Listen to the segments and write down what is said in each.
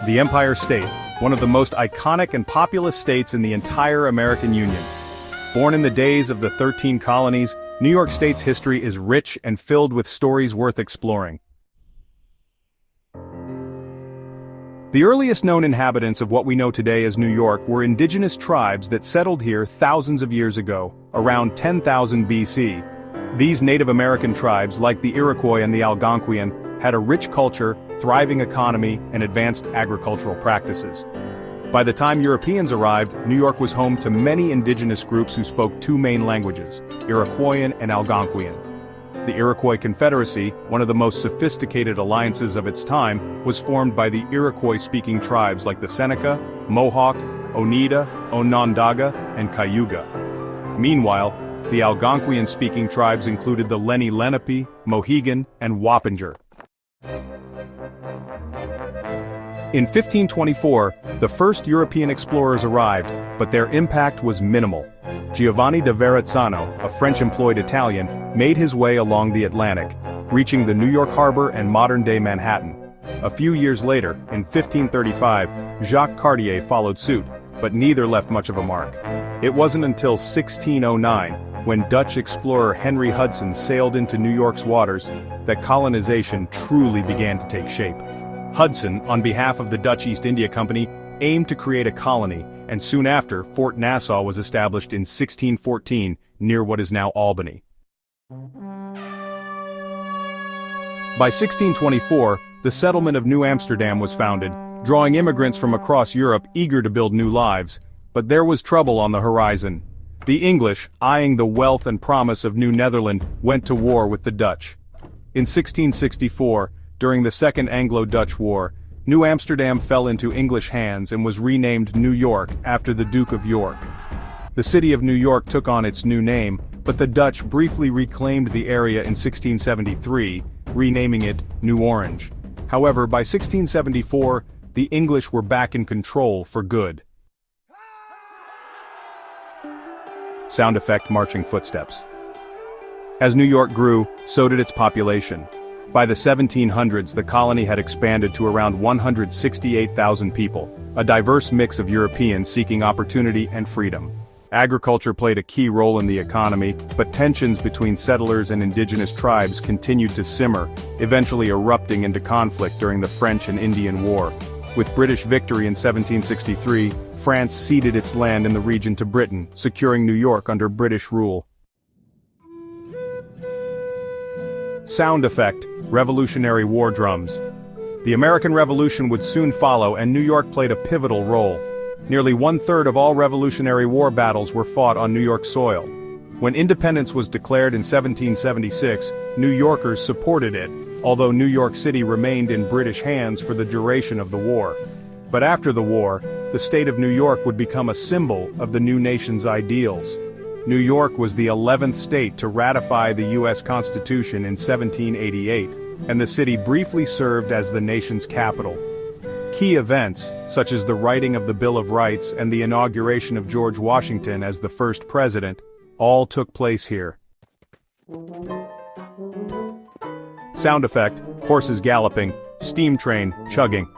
The Empire State, one of the most iconic and populous states in the entire American Union. Born in the days of the 13 colonies, New York State's history is rich and filled with stories worth exploring. The earliest known inhabitants of what we know today as New York were indigenous tribes that settled here thousands of years ago, around 10,000 BC. These Native American tribes, like the Iroquois and the Algonquian, had a rich culture, thriving economy, and advanced agricultural practices. By the time Europeans arrived, New York was home to many indigenous groups who spoke two main languages, Iroquoian and Algonquian. The Iroquois Confederacy, one of the most sophisticated alliances of its time, was formed by the Iroquois-speaking tribes like the Seneca, Mohawk, Oneida, Onondaga, and Cayuga. Meanwhile, the Algonquian-speaking tribes included the Lenni Lenape, Mohegan, and Wappinger. In 1524, the first European explorers arrived, but their impact was minimal. Giovanni da Verrazzano, a French-employed Italian, made his way along the Atlantic, reaching the New York harbor and modern-day Manhattan. A few years later, in 1535, Jacques Cartier followed suit, but neither left much of a mark. It wasn't until 1609, when Dutch explorer Henry Hudson sailed into New York's waters, that colonization truly began to take shape. Hudson, on behalf of the Dutch East India Company, aimed to create a colony, and soon after, Fort Nassau was established in 1614, near what is now Albany. By 1624, the settlement of New Amsterdam was founded, drawing immigrants from across Europe eager to build new lives. But there was trouble on the horizon. The English, eyeing the wealth and promise of New Netherland, went to war with the Dutch. In 1664, during the Second Anglo-Dutch War, New Amsterdam fell into English hands and was renamed New York after the Duke of York. The city of New York took on its new name, but the Dutch briefly reclaimed the area in 1673, renaming it New Orange. However, by 1674, the English were back in control for good. Sound effect: marching footsteps. As New York grew, so did its population. By the 1700s, the colony had expanded to around 168,000 people, a diverse mix of Europeans seeking opportunity and freedom. Agriculture played a key role in the economy, but tensions between settlers and indigenous tribes continued to simmer, eventually erupting into conflict during the French and Indian War. With British victory in 1763, France ceded its land in the region to Britain, securing New York under British rule. Sound effect: Revolutionary War drums. The American Revolution would soon follow, and New York played a pivotal role. Nearly one-third of all Revolutionary War battles were fought on New York soil. When independence was declared in 1776, New Yorkers supported it, although New York City remained in British hands for the duration of the war. But after the war, the state of New York would become a symbol of the new nation's ideals. New York was the 11th state to ratify the U.S. Constitution in 1788, and the city briefly served as the nation's capital. Key events, such as the writing of the Bill of Rights and the inauguration of George Washington as the first president, all took place here. Sound effect: horses galloping, steam train chugging.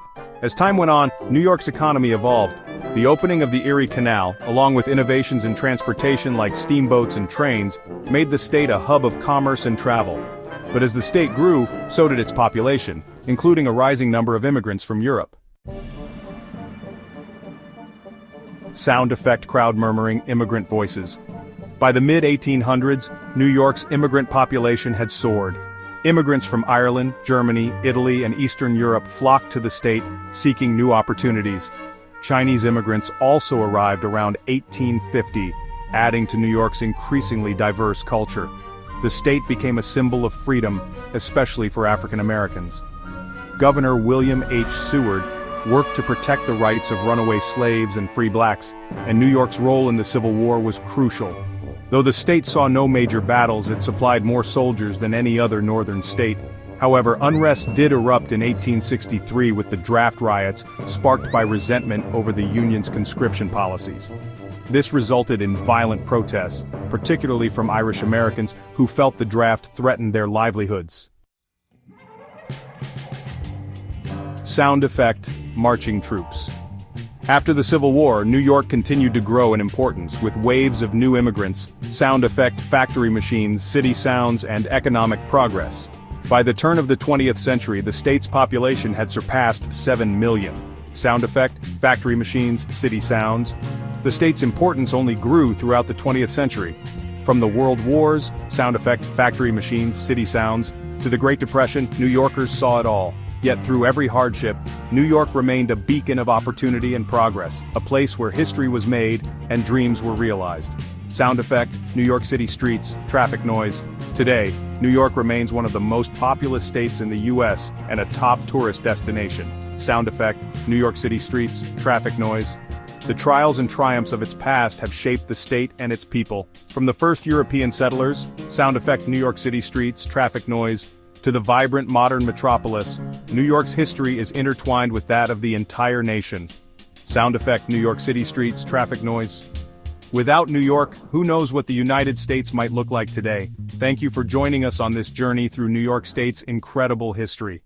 As time went on, New York's economy evolved. The opening of the Erie Canal, along with innovations in transportation like steamboats and trains, made the state a hub of commerce and travel. But as the state grew, so did its population, including a rising number of immigrants from Europe. Sound effect: crowd murmuring, immigrant voices. By the mid-1800s, New York's immigrant population had soared. Immigrants from Ireland, Germany, Italy, and Eastern Europe flocked to the state, seeking new opportunities. Chinese immigrants also arrived around 1850, adding to New York's increasingly diverse culture. The state became a symbol of freedom, especially for African Americans. Governor William H. Seward worked to protect the rights of runaway slaves and free blacks, and New York's role in the Civil War was crucial. Though the state saw no major battles, it supplied more soldiers than any other northern state. However, unrest did erupt in 1863 with the draft riots, sparked by resentment over the Union's conscription policies. This resulted in violent protests, particularly from Irish Americans who felt the draft threatened their livelihoods. Sound effect: marching troops. After the Civil War, New York continued to grow in importance, with waves of new immigrants, sound effect factory machines, city sounds, and economic progress. By the turn of the 20th century, the state's population had surpassed 7 million. Sound effect, factory machines, city sounds. The state's importance only grew throughout the 20th century. From the World Wars, sound effect, factory machines, city sounds, to the Great Depression, New Yorkers saw it all. Yet through every hardship, New York remained a beacon of opportunity and progress, a place where history was made and dreams were realized. Sound effect, New York City streets, traffic noise. Today, New York remains one of the most populous states in the U.S. and a top tourist destination. Sound effect, New York City streets, traffic noise. The trials and triumphs of its past have shaped the state and its people. From the first European settlers, sound effect New York City streets, traffic noise, to the vibrant modern metropolis, New York's history is intertwined with that of the entire nation. Sound effect New York City streets, traffic noise. Without New York, who knows what the United States might look like today? Thank you for joining us on this journey through New York State's incredible history.